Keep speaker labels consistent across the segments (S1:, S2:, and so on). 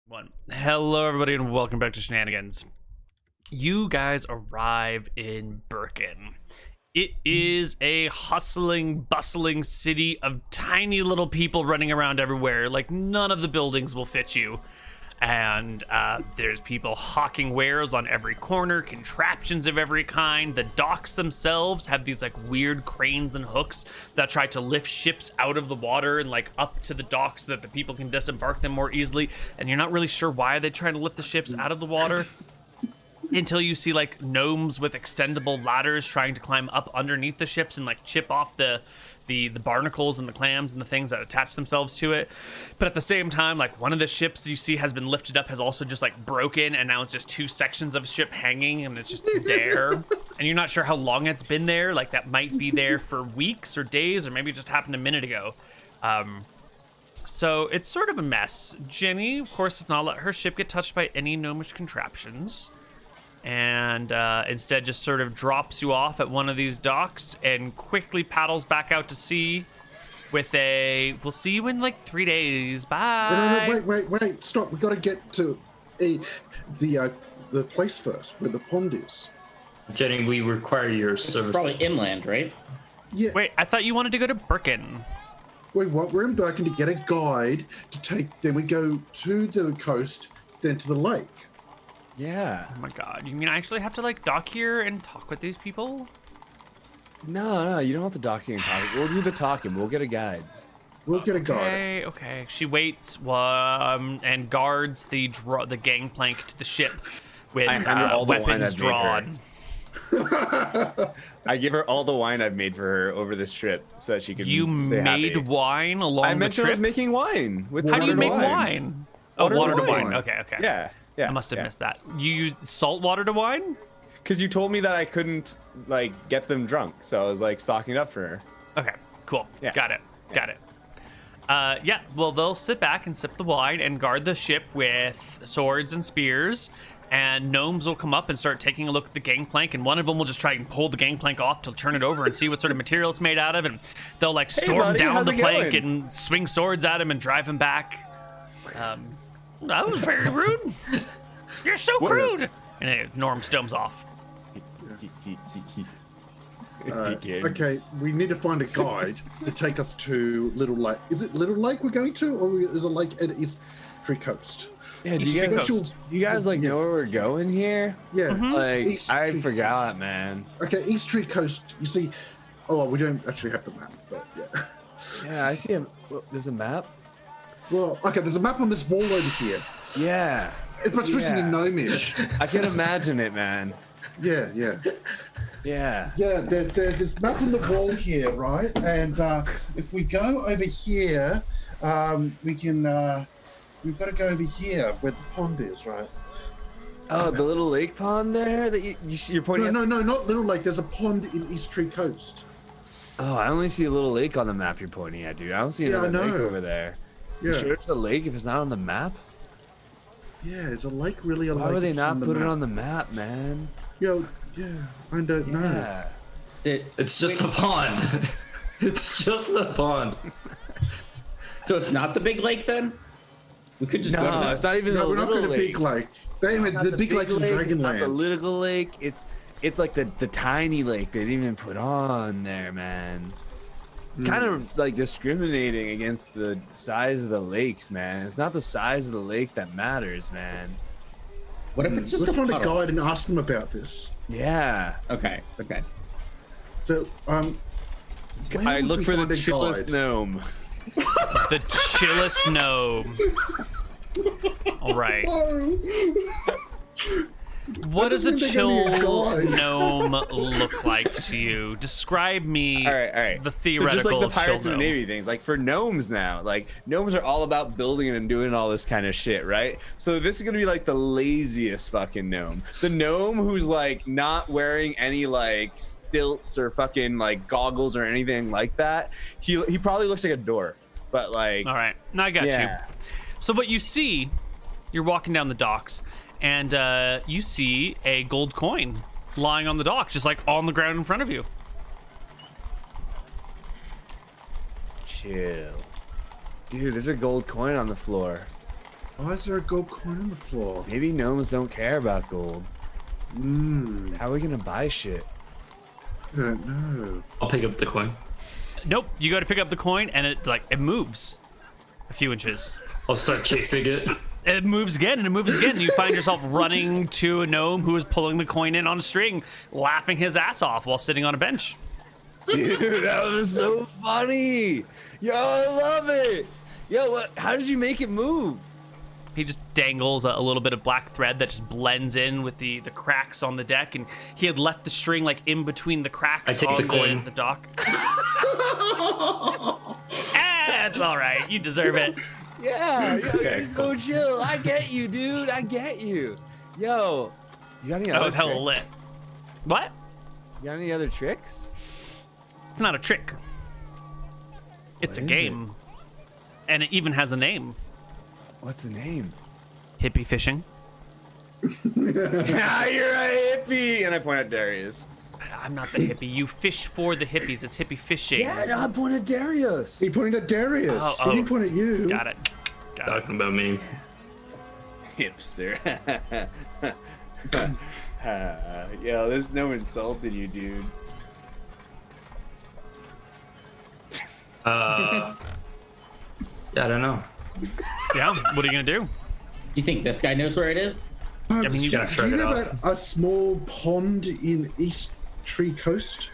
S1: One. Hello, everybody, and welcome back to Shenanigans. You guys arrive in Birkin. It is a hustling, bustling city of tiny little people running around everywhere. Like, none of the buildings will fit you. And there's people hawking wares on every corner, contraptions of every kind. The docks themselves have these like weird cranes and hooks that try to lift ships out of the water and like up to the docks so that the people can disembark them more easily. And you're not really sure why they're trying to lift the ships out of the water until you see like gnomes with extendable ladders trying to climb up underneath the ships and like chip off the barnacles and the clams and the things that attach themselves to it. But at the same time, like one of the ships you see has been lifted up has also just like broken, and now it's just two sections of ship hanging and it's just there. And you're not sure how long it's been there. Like that might be there for weeks or days, or maybe it just happened a minute ago. So it's sort of a mess. Jenny, of course, does not let her ship get touched by any gnomish contraptions, and instead just sort of drops you off at one of these docks and quickly paddles back out to sea with a, we'll see you in like 3 days, bye.
S2: Wait, stop. We got to get to the place first, where the pond is.
S3: Jenny, we require your service.
S4: Probably inland, right?
S2: Yeah.
S1: Wait, I thought you wanted to go to Birkin.
S2: Wait, what? We're in Birkin to get a guide to take, then we go to the coast, then to the lake.
S5: Yeah.
S1: Oh my god, you mean I actually have to like dock here and talk with these people?
S5: No, you don't have to dock here and talk. We'll do the talking. We'll get a guide.
S2: We'll get a guide.
S1: Okay. She waits and guards the gangplank to the ship with weapons drawn.
S5: I give her all the wine I've made for her over this trip so that she can
S1: You
S5: stay
S1: made
S5: happy.
S1: wine along the trip?
S5: I mentioned I was making wine.
S1: How do you make wine? Water to wine. Okay.
S5: Yeah.
S1: I must have missed that. You use salt water to wine?
S5: Because you told me that I couldn't like get them drunk, so I was like stocking up for her.
S1: Okay, cool.
S5: Yeah.
S1: Got it. Yeah, well, they'll sit back and sip the wine and guard the ship with swords and spears, and gnomes will come up and start taking a look at the gangplank, and one of them will just try and pull the gangplank off to turn it over and see what sort of material it's made out of, and they'll like storm down the plank and swing swords at him and drive him back. That was very rude. You're so crude. And Norm storms off.
S2: Okay, we need to find a guide to take us to Little Lake. Is it Little Lake we're going to, or is it a lake at East Tree Coast?
S5: Yeah, do you guys like know where we're going here?
S2: Yeah.
S1: Mm-hmm.
S5: Like,
S2: East
S5: I
S2: Tree
S5: forgot, man.
S2: Okay, East Tree Coast. You see, well, we don't actually have the map, but yeah.
S5: Yeah, I see there's a map.
S2: Well, okay, there's a map on this wall over here.
S5: Yeah.
S2: It's written in Gnomish.
S5: I can imagine it, man.
S2: Yeah.
S5: Yeah.
S2: Yeah, there's this map on the wall here, right? And if we go over here, we can, we've got to go over here where the pond is, right?
S5: Oh, the little lake pond there that you're pointing at?
S2: No, not Little Lake. There's a pond in East Tree Coast.
S5: Oh, I only see a little lake on the map you're pointing at, dude. I don't see another lake over there.
S2: Yeah.
S5: You sure it's a lake if it's not on the map?
S2: Yeah, is a lake really a lake?
S5: Why would they not put it on the map, man?
S2: Yeah, I don't know.
S5: Yeah.
S3: It's just a pond. It's just a pond.
S4: So it's not the big lake then? We could just go to
S5: No,
S4: that.
S5: it's not even the
S2: No, we're not
S5: little
S2: going to
S5: lake.
S2: Big Lake. The big lake's in
S5: It's not
S2: Dragonland.
S5: the little lake. It's like the tiny lake they didn't even put on there, man. It's kind of like discriminating against the size of the lakes, man. It's not the size of the lake that matters, man.
S4: What if it's just
S2: Let's
S4: a
S2: find a
S4: puddle?
S2: guide and ask them about this.
S5: Yeah.
S4: Okay.
S2: So, where
S5: I
S2: would
S5: look
S2: we
S5: for the
S2: find a
S5: chillest
S2: guide?
S5: gnome.
S1: The chillest gnome. All right. What does a
S2: doesn't
S1: chill
S2: make any guide.
S1: gnome look like to you? Describe me
S5: All right.
S1: the
S5: So
S1: theoretical
S5: just like the
S1: chill
S5: Pirates of the
S1: gnome.
S5: Navy things, like for gnomes now, like gnomes are all about building and doing all this kind of shit, right? So this is gonna be like the laziest fucking gnome. The gnome who's like not wearing any like stilts or fucking like goggles or anything like that. He probably looks like a dwarf, but like.
S1: All right, now I got you. So what you see, you're walking down the docks, and you see a gold coin lying on the docks, just like on the ground in front of you.
S5: Chill. Dude, there's a gold coin on the floor.
S2: Why is there a gold coin on the floor?
S5: Maybe gnomes don't care about gold. How are we gonna buy shit?
S2: I don't know.
S3: I'll pick up the coin.
S1: Nope. You go to pick up the coin, and it moves a few inches.
S3: I'll start chasing it.
S1: It moves again, and it moves again. And you find yourself running to a gnome who is pulling the coin in on a string, laughing his ass off while sitting on a bench.
S5: Dude, that was so funny. Yo, I love it. Yo, how did you make it move?
S1: He just dangles a little bit of black thread that just blends in with the cracks on the deck, and he had left the string like in between the cracks
S3: I take
S1: on
S3: the coin.
S1: the dock. It's all right. You deserve it.
S5: Yeah, yo,
S3: Okay,
S5: just go chill. I get you, dude. I get you. Yo, you got any
S1: That
S5: other
S1: was hella
S5: trick?
S1: lit. What?
S5: You got any other tricks?
S1: It's not a trick. It's
S5: What
S1: a
S5: is
S1: game. And it even has a name.
S5: What's the name?
S1: Hippie fishing.
S5: Yeah, you're a hippie. And I point at Darius.
S1: I'm not the hippie. You fish for the hippies. It's hippie fishing.
S5: Yeah, no, I point at Darius.
S2: He pointed at Darius.
S1: Oh,
S2: He didn't point at you.
S1: Got it.
S3: Talking about me.
S5: Hipster. Yo, there's no insulting you, dude.
S3: Yeah, I don't know.
S1: Yeah. What are you gonna do?
S4: You think this guy knows where it is?
S1: I mean, you
S3: gotta
S2: Do
S3: shrug
S2: you
S3: it
S2: know
S3: off.
S2: about a small pond in East Tree Coast?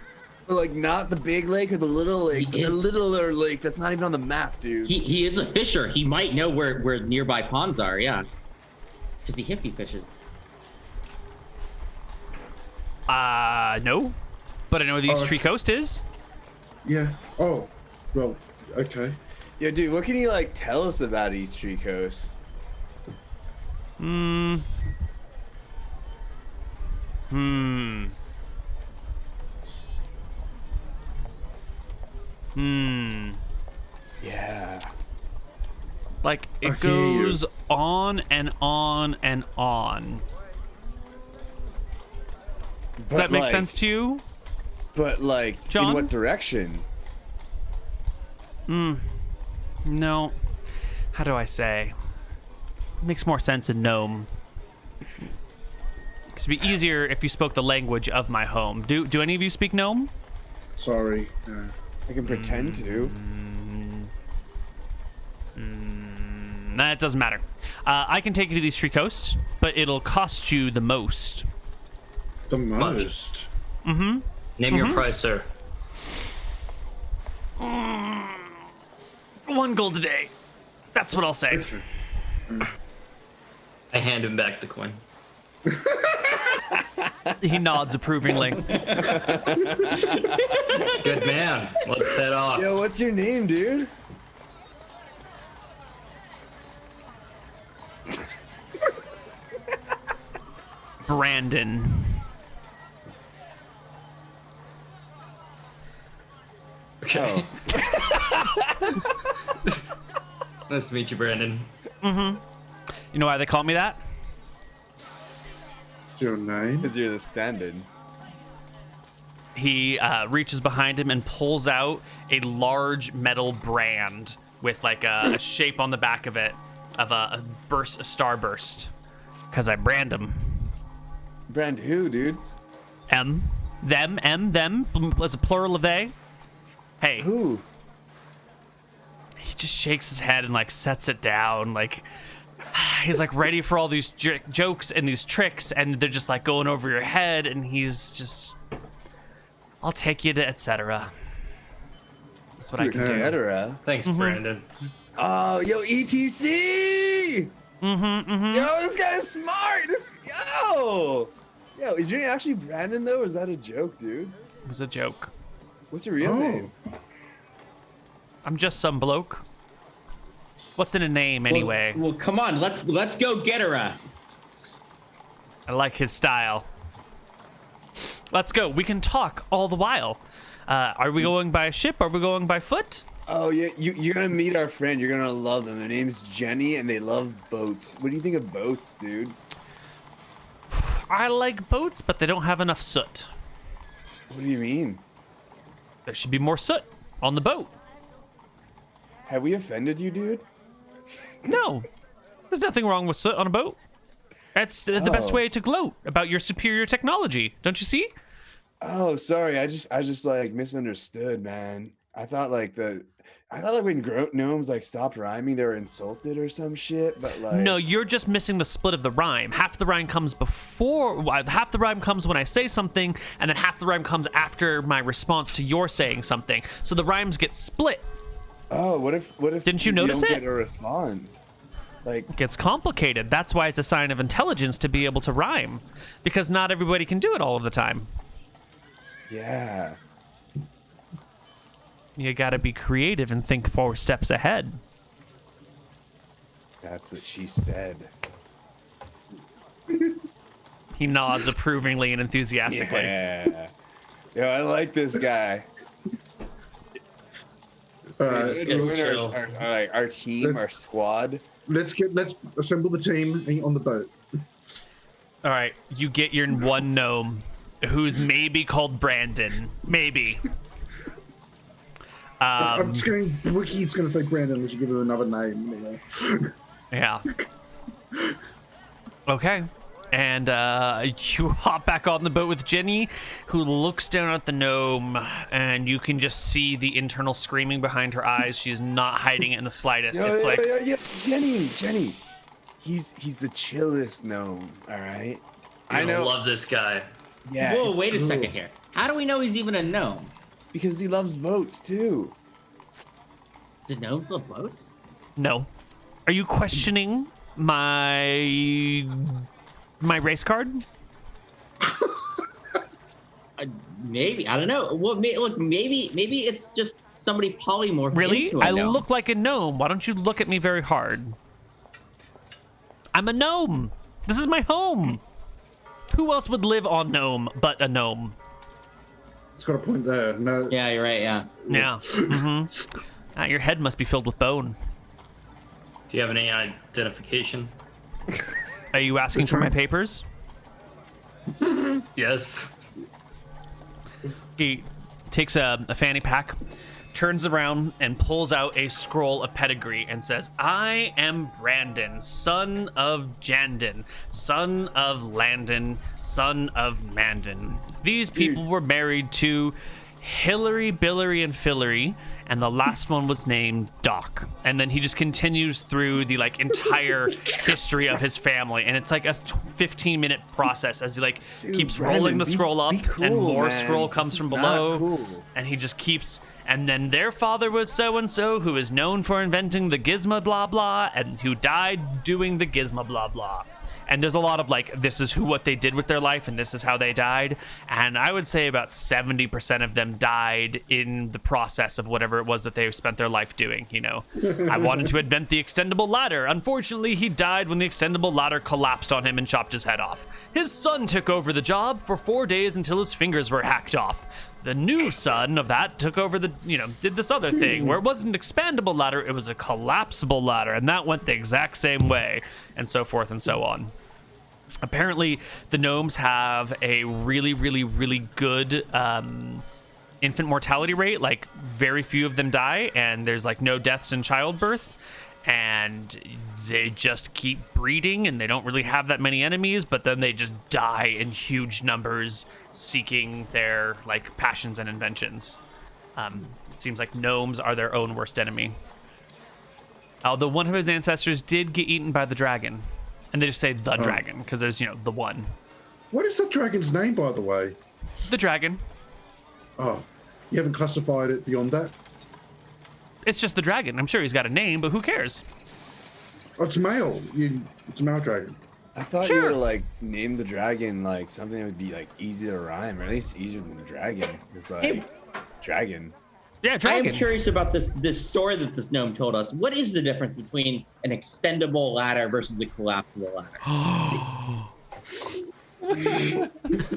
S5: Like, not the big lake or the little lake, but
S4: He
S5: the
S4: is.
S5: littler lake that's not even on the map, dude.
S4: He is a fisher. He might know where nearby ponds are, yeah. Because he hippie fishes.
S1: No. But I know the East
S2: Oh,
S1: Tree
S2: okay.
S1: Coast is.
S2: Yeah. Oh, well, okay.
S5: Yo, dude, what can you, like, tell us about East Tree Coast? Yeah.
S1: Like,
S2: I
S1: it
S2: hear you.
S1: goes on and on and on. Does that make sense to you?
S5: But, like,
S1: John?
S5: in what direction?
S1: No. How do I say? Makes more sense in gnome. It'd be easier if you spoke the language of my home. Do any of you speak gnome?
S2: Sorry. No.
S5: I can pretend to.
S1: Nah, it doesn't matter. I can take you to the East Tree Coast, but it'll cost you the most.
S2: The most.
S3: Name your price, sir.
S1: 1 gold a day. That's what I'll say.
S2: Okay.
S3: I hand him back the coin.
S1: He nods approvingly.
S3: Good man. Let's head off.
S5: Yo, what's your name, dude?
S1: Brandon.
S3: Okay. Nice to meet you, Brandon.
S1: You know why they call me that?
S2: Your name?
S5: Because you're the stand-in.
S1: He reaches behind him and pulls out a large metal brand with like a shape on the back of it of a starburst. Because I brand them.
S5: Brand who, dude?
S1: Them, them, as a plural of they. Hey,
S5: Who?
S1: he just shakes his head and like sets it down. Like he's like ready for all these jokes and these tricks, and they're just like going over your head. And he's just, I'll take you to etc. That's what I can do.
S5: Etc.
S3: Thanks, Brandon.
S5: Oh, yo, ETC! Yo, this guy's smart! Yo, is your name actually Brandon, though, or is that a joke, dude?
S1: It was a joke.
S5: What's your real name?
S1: I'm just some bloke. What's in a name anyway?
S4: Well, come on, let's go get her.
S1: I like his style. Let's go. We can talk all the while. Are we going by ship? Are we going by foot?
S5: Oh, yeah, you're gonna meet our friend. You're gonna love them. Their name's Jenny, and they love boats. What do you think of boats, dude?
S1: I like boats, but they don't have enough soot.
S5: What do you mean?
S1: There should be more soot on the boat.
S5: Have we offended you, dude?
S1: No. There's nothing wrong with soot on a boat. That's the best way to gloat about your superior technology. Don't you see?
S5: Oh, sorry. I just like misunderstood, man. I thought like when gnomes like stopped rhyming, they were insulted or some shit. But like,
S1: No, you're just missing the split of the rhyme. Half the rhyme comes half the rhyme comes when I say something, and then half the rhyme comes after my response to your saying something. So the rhymes get split.
S5: Oh, what if
S1: Didn't you notice
S5: don't
S1: it?
S5: get to respond? Like,
S1: It gets complicated. That's why it's a sign of intelligence to be able to rhyme, because not everybody can do it all of the time.
S5: yeah.
S1: You gotta be creative and think 4 steps ahead.
S5: That's what she said.
S1: He nods approvingly and enthusiastically.
S5: Yeah. Yo, I like this guy.
S3: This guy's chill.
S5: Our team, our squad.
S2: Let's assemble the team on the boat.
S1: All right, you get your one gnome, who's maybe called Brandon. Maybe.
S2: I'm just going. Wiki's going to say Brandon. We should give him another name.
S1: Yeah. Okay. And you hop back on the boat with Jenny, who looks down at the gnome, and you can just see the internal screaming behind her eyes. She's not hiding it in the slightest.
S5: Yo, Jenny. He's the chillest gnome. All right.
S3: I love this guy.
S5: Yeah.
S4: Whoa, wait a second here. How do we know he's even a gnome?
S5: Because he loves boats too.
S4: Do gnomes love boats?
S1: No. Are you questioning my race card?
S4: Maybe. I don't know. Well, look, maybe it's just somebody polymorphed
S1: Really?
S4: into a
S1: I
S4: gnome.
S1: look like a gnome. Why don't you look at me very hard? I'm a gnome. This is my home. Who else would live on gnome but a gnome?
S2: It's got a point there. No.
S4: Yeah, you're right, yeah.
S1: Yeah. Mm-hmm. Your head must be filled with bone.
S3: Do you have any identification?
S1: Are you asking for my papers?
S3: Yes.
S1: He takes a fanny pack, turns around, and pulls out a scroll of pedigree and says, I am Brandon, son of Jandon, son of Landon, son of Mandan. These people were married to Hillary, Billary, and Fillery, and the last one was named Doc. And then he just continues through the entire history of his family, and it's like a 15-minute process as he keeps
S5: Brandon,
S1: rolling the scroll up,
S5: be cool,
S1: and more
S5: man.
S1: scroll comes
S5: This
S1: from
S5: is not
S1: below,
S5: cool.
S1: and he just keeps. And then their father was so and so, who is known for inventing the gizmo blah blah, and who died doing the gizmo blah blah. And there's a lot of this is what they did with their life, and this is how they died. And I would say about 70% of them died in the process of whatever it was that they spent their life doing, I wanted to invent the extendable ladder. Unfortunately, he died when the extendable ladder collapsed on him and chopped his head off. His son took over the job for 4 days until his fingers were hacked off. The new son of that took over did this other thing where it wasn't an expandable ladder, it was a collapsible ladder, and that went the exact same way, and so forth and so on. Apparently, the gnomes have a really, really, really good infant mortality rate. Very few of them die, and there's no deaths in childbirth, and they just keep breeding, and they don't really have that many enemies, but then they just die in huge numbers seeking their passions and inventions. It seems like gnomes are their own worst enemy. Although one of his ancestors did get eaten by the dragon, and they just say the dragon because there's the one.
S2: What is the dragon's name, by the way?
S1: The dragon.
S2: Oh, you haven't classified it beyond that?
S1: It's just the dragon. I'm sure he's got a name, but who cares?
S2: Oh, it's male. It's a male dragon.
S5: I thought
S1: Sure.
S5: you would name the dragon something that would be easy to rhyme, or at least easier than the dragon. It's dragon.
S1: Yeah,
S4: I
S1: dragon.
S4: am curious about this story that this gnome told us. What is the difference between an extendable ladder versus a collapsible ladder?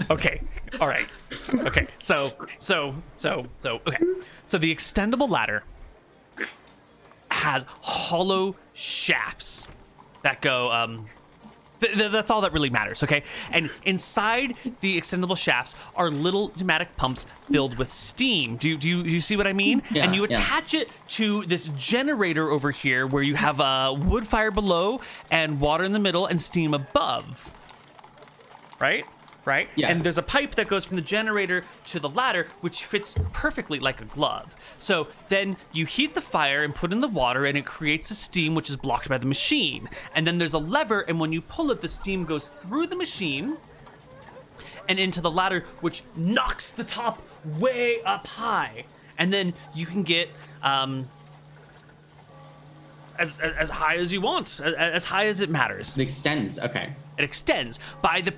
S1: Okay. All right. Okay. So okay. So the extendable ladder has hollow shafts that go That's all that really matters, okay? And inside the extendable shafts are little pneumatic pumps filled with steam. Do you see what I mean?
S4: Yeah,
S1: and you
S4: yeah.
S1: attach it to this generator over here where you have a wood fire below and water in the middle and steam above. Right?
S4: Yeah.
S1: And there's a pipe that goes from the generator to the ladder, which fits perfectly like a glove. So then you heat the fire and put in the water, and it creates a steam which is blocked by the machine. And then there's a lever, and when you pull it, the steam goes through the machine and into the ladder, which knocks the top way up high. And then you can get as high as you want, as high as it matters.
S4: It extends. Okay.
S1: It extends by the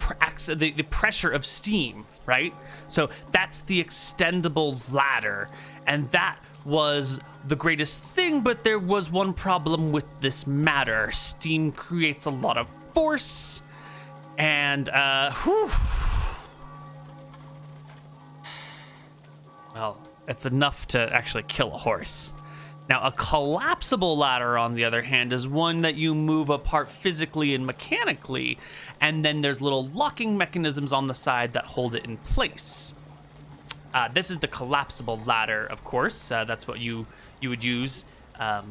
S1: pressure of steam, right? So that's the extendable ladder, and that was the greatest thing, but there was one problem with this matter. Steam creates a lot of force, and well, it's enough to actually kill a horse. Now, a collapsible ladder, on the other hand, is one that you move apart physically and mechanically, and then there's little locking mechanisms on the side that hold it in place. This is the collapsible ladder, of course. That's what you would use. But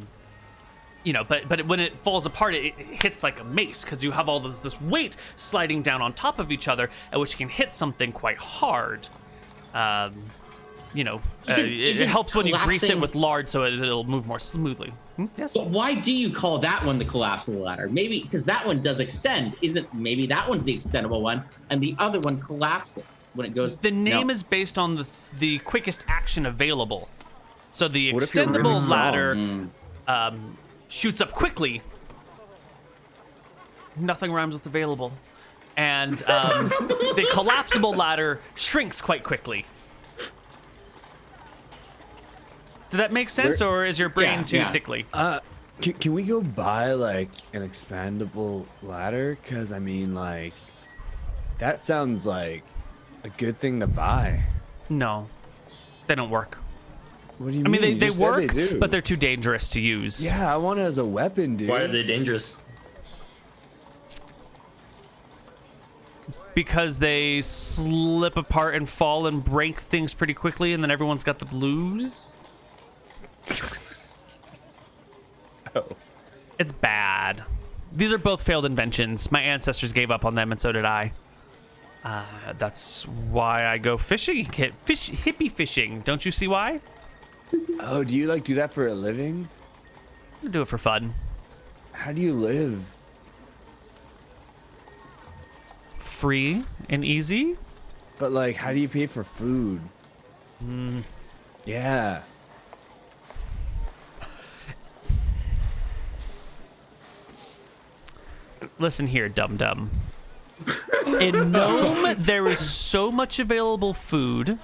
S1: when it falls apart, it hits like a mace because you have all this weight sliding down on top of each other, which can hit something quite hard. It helps when you grease it with lard so it'll move more smoothly. Yes.
S4: But why do you call that one the collapsible ladder? Maybe because that one does extend. Maybe that one's the extendable one, and the other one collapses when it goes.
S1: The name is based on the quickest action available. So the
S5: What if you're really
S1: extendable
S5: strong?
S1: ladder shoots up quickly. Nothing rhymes with available. And the collapsible ladder shrinks quite quickly. Did that make sense, or is your brain too thickly?
S5: Can we go buy like an expandable ladder? Because I mean, like, that sounds like a good thing to buy.
S1: No, they don't work.
S5: What do you
S1: I mean,
S5: mean?
S1: they
S5: You said
S1: work,
S5: they do.
S1: but they're too dangerous to use.
S5: Yeah, I want it as a weapon, dude.
S3: Why are they dangerous?
S1: Because they slip apart and fall and break things pretty quickly, and then everyone's got the blues.
S5: Oh.
S1: It's bad. These are both failed inventions. My ancestors gave up on them, and so did I. That's why I go fishing. Hippie fishing. Don't you see why?
S5: Oh, do you like do that for a living?
S1: I do it for fun.
S5: How do you live?
S1: Free and easy.
S5: But like, how do you pay for food? Yeah.
S1: Listen here, dum-dum. In Nome, there is so much available food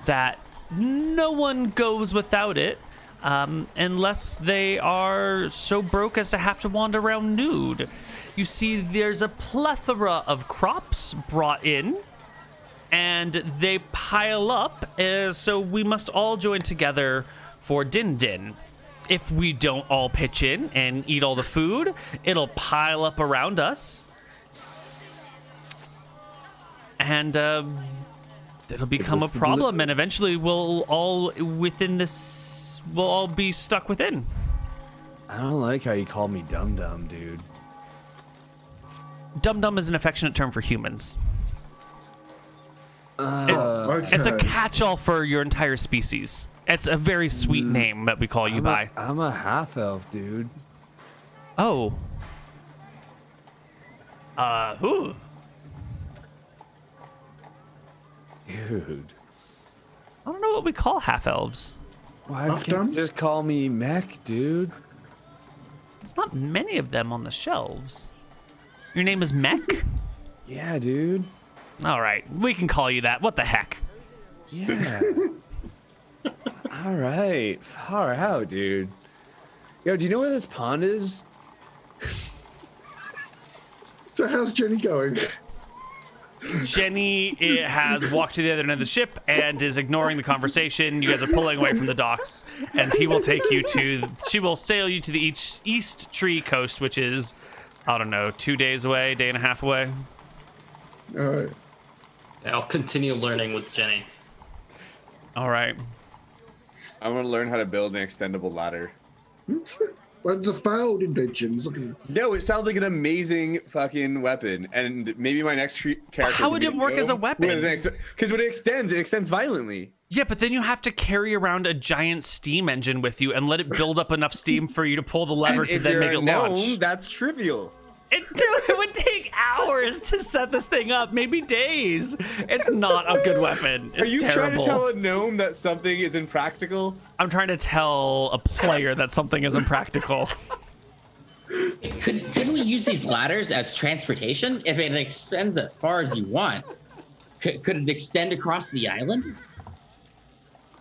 S1: that no one goes without it unless they are so broke as to have to wander around nude. You see, there's a plethora of crops brought in, and they pile up, so we must all join together for Din Din. If we don't all pitch in and eat all the food, it'll pile up around us. And it'll become a problem, and eventually we'll all be stuck within.
S5: I don't like how you call me dum dum, dude.
S1: Dum Dum is an affectionate term for humans.
S2: Okay.
S1: It's a catch-all for your entire species. It's a very sweet name that we call you by.
S5: I'm a half elf, dude.
S1: Oh. Who?
S5: Dude.
S1: I don't know what we call half-elves.
S5: Why
S2: Half
S5: can't
S2: dumb?
S5: you just call me Mech, dude?
S1: There's not many of them on the shelves. Your name is Mech?
S5: Yeah, dude.
S1: All right, we can call you that. What the heck?
S5: Yeah. All right. Far out, dude. Yo, do you know where this pond is?
S2: So how's Jenny going?
S1: Jenny has walked to the other end of the ship and is ignoring the conversation. You guys are pulling away from the docks, and she will sail you to the east tree coast, which is I don't know, 2 days away, day and a half away.
S2: All right.
S3: Yeah, I'll continue learning with Jenny.
S1: All right.
S5: I want to learn how to build an extendable ladder.
S2: Well, it's a failed invention. It's looking...
S5: No, it sounds like an amazing fucking weapon, and maybe my next character.
S1: How would it work as a weapon?
S5: Because when it extends violently.
S1: Yeah, but then you have to carry around a giant steam engine with you and let it build up enough steam for you to pull the lever
S5: And
S1: to
S5: if
S1: then
S5: you're
S1: make
S5: a
S1: it
S5: gnome,
S1: launch.
S5: that's trivial.
S1: It would take hours to set this thing up, maybe days. It's not a good weapin. It's
S5: Are you
S1: terrible.
S5: trying to tell a gnome that something is impractical?
S1: I'm trying to tell a player that something isn't practical.
S4: Couldn't we use these ladders as transportation? If it extends as far as you want, could it extend across the island?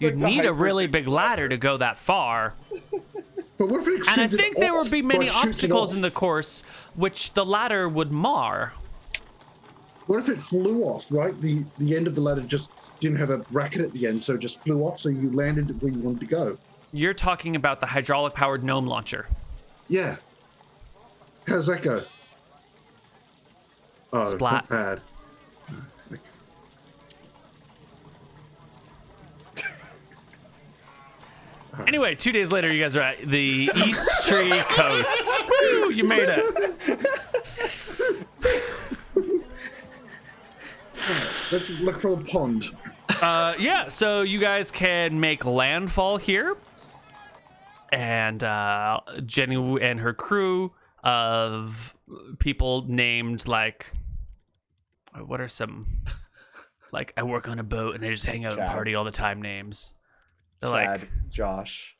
S1: You'd
S5: Like the
S1: need a really
S5: hyper-
S1: big ladder to go that far.
S2: But what if it
S1: And I
S2: extended
S1: think there
S2: off,
S1: would be many
S2: like shoots it
S1: obstacles
S2: off?
S1: in the course, which the ladder would mar.
S2: What if it flew off, right? The end of the ladder just didn't have a bracket at the end, so it just flew off, so you landed where you wanted to go.
S1: You're talking about the hydraulic-powered gnome launcher.
S2: Yeah. How's that go? Oh,
S1: Splat.
S2: not bad.
S1: Anyway, 2 days later, you guys are at the East Tree Coast. Woo, you made it.
S2: Let's look for a pond.
S1: Yeah, so you guys can make landfall here. And Jenny and her crew of people named, like, what are some, like, I work on a boat and I just hang out and
S5: Chad.
S1: party all the time names. They're
S5: Chad,
S1: like,
S5: Josh.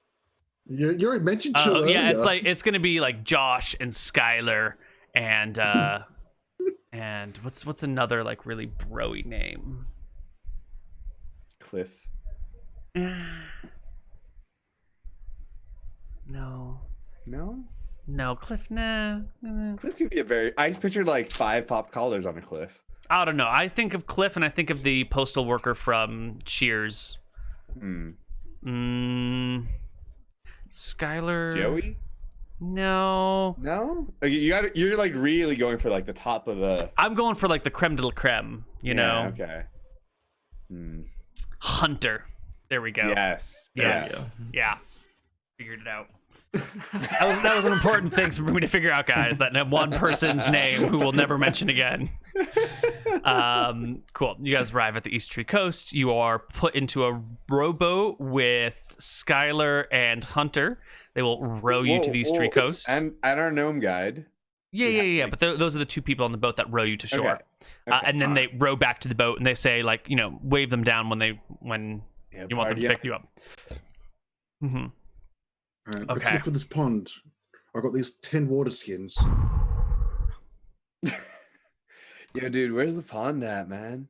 S2: You already mentioned two earlier.
S1: yeah, it's gonna be like Josh and Skylar and and what's another like really bro-y name?
S5: Cliff.
S1: No, Cliff. Nah.
S5: Cliff could be a very. I pictured like 5 pop collars on a cliff.
S1: I don't know. I think of Cliff and I think of the postal worker from Cheers. Skylar.
S5: Joey?
S1: No.
S5: No. Okay, you're like really going for like the top of the.
S1: I'm going for like the creme de la creme. You know.
S5: Okay.
S1: Hunter. There we go.
S5: Yes.
S1: Yes. Yeah. Figured it out. That was an important thing for me to figure out, guys. That one person's name who we'll never mention again. Cool. You guys arrive at the East Tree Coast. You are put into a rowboat with Skylar and Hunter. They will row you to the East Tree Coast.
S5: And our gnome guide.
S1: Yeah. But those are the two people on the boat that row you to shore.
S5: Okay.
S1: And then they row back to the boat and they say, like, you know, wave them down when you want them to pick you up. Mm-hmm.
S2: All right,
S1: Okay.
S2: let's look for this pond. I've got these 10 water skins.
S5: Yo, dude, where's the pond at, man?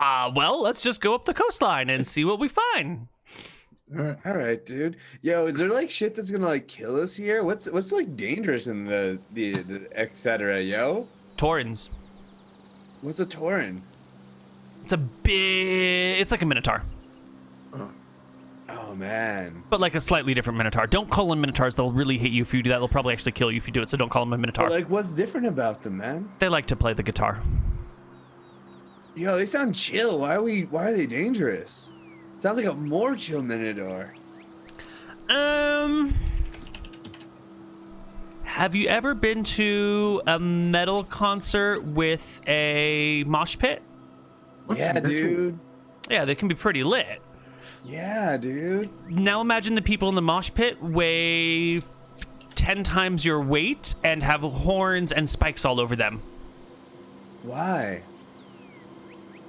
S1: Well, let's just go up the coastline and see what we find.
S5: All right, dude. Yo, is there like shit that's gonna like kill us here? What's like dangerous in the et cetera, yo?
S1: Taurens.
S5: What's a tauren?
S1: It's like a minotaur,
S5: Oh man.
S1: but like a slightly different minotaur. Don't call them minotaurs. They'll really hate you if you do that. They'll probably actually kill you if you do it. So don't call them a minotaur.
S5: But, like, what's different about them, man?
S1: They like to play the guitar.
S5: Yo, they sound chill. Why are they dangerous? Sounds like a more chill minotaur.
S1: Have you ever been to a metal concert with a mosh pit?
S2: What's metal?
S5: Dude.
S1: Yeah, they can be pretty lit.
S5: Yeah, dude.
S1: Now imagine the people in the mosh pit weigh 10 times your weight and have horns and spikes all over them.
S5: Why?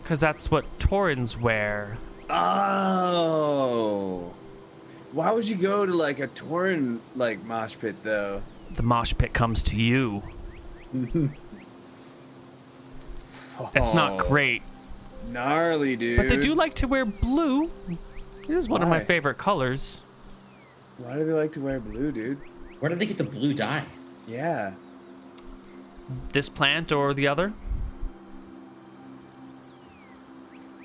S1: Because that's what Taurens wear.
S5: Oh. Why would you go to like a tauren like mosh pit though?
S1: The mosh pit comes to you. That's not great.
S5: Gnarly, dude.
S1: But they do like to wear blue. It is one of my
S5: Why?
S1: favorite colors.
S5: Why do they like to wear blue, dude?
S4: Where did they get the blue dye?
S5: Yeah.
S1: This plant or the other.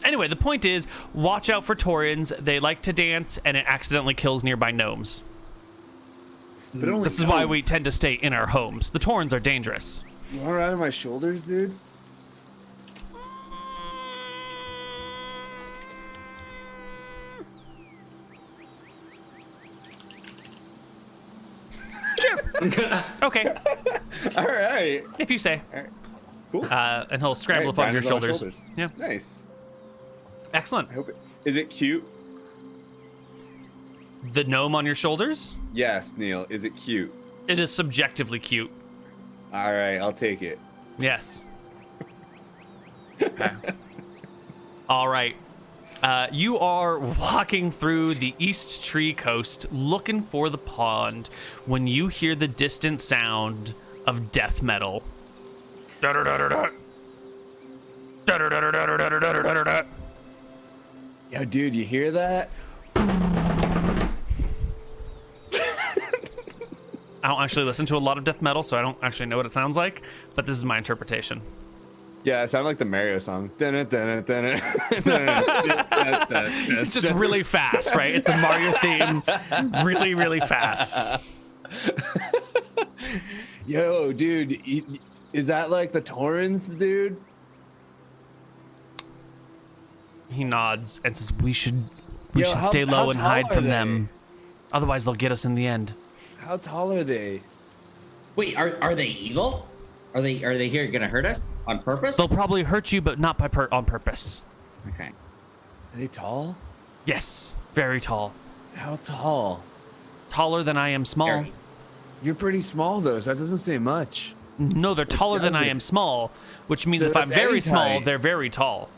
S1: Anyway, the point is, watch out for Taurens. They like to dance, and it accidentally kills nearby gnomes.
S5: But only
S1: This is why we tend to stay in our homes. The Taurens are dangerous.
S5: You want to ride on my shoulders, dude?
S1: Okay,
S5: All right.
S1: if you say.
S5: Cool.
S1: And he'll scramble
S5: All right,
S1: up on your
S5: ride on my
S1: shoulders. Yeah,
S5: Nice.
S1: excellent.
S5: I hope it. Is it cute?
S1: The gnome on your shoulders?
S5: Yes, Neal. Is it cute?
S1: It is subjectively cute.
S5: All right, I'll take it.
S1: Yes. Okay. All right. You are walking through the East Tree Coast looking for the pond when you hear the distant sound of death metal. Da-da-da-da-da. Da-da-da-da-da-da-da-da-da-da.
S5: Yo, dude, you hear that?
S1: I don't actually listen to a lot of death metal, so I don't actually know what it sounds like, but this is my interpretation.
S5: Yeah, it sounded like the Mario song.
S1: It's just really fast, right? It's the Mario theme, really, really fast.
S5: Yo, dude, is that like the Taurens, dude?
S1: He nods and says, "We should
S5: Yo,
S1: stay low
S5: how
S1: and
S5: tall
S1: hide
S5: are
S1: from
S5: they?
S1: them. Otherwise, they'll get us in the end."
S5: How tall are they?
S4: Wait, are they evil? Are they here gonna hurt us on purpose?
S1: They'll probably hurt you, but not on purpose.
S4: Okay.
S5: Are they tall?
S1: Yes, very tall.
S5: How tall?
S1: Taller than I am small.
S4: Very.
S5: You're pretty small though, so that doesn't say much.
S1: No, they're taller than I
S5: be.
S1: am small, which means
S5: So
S1: if I'm
S5: that's
S1: very
S5: any
S1: small,
S5: height.
S1: they're very tall.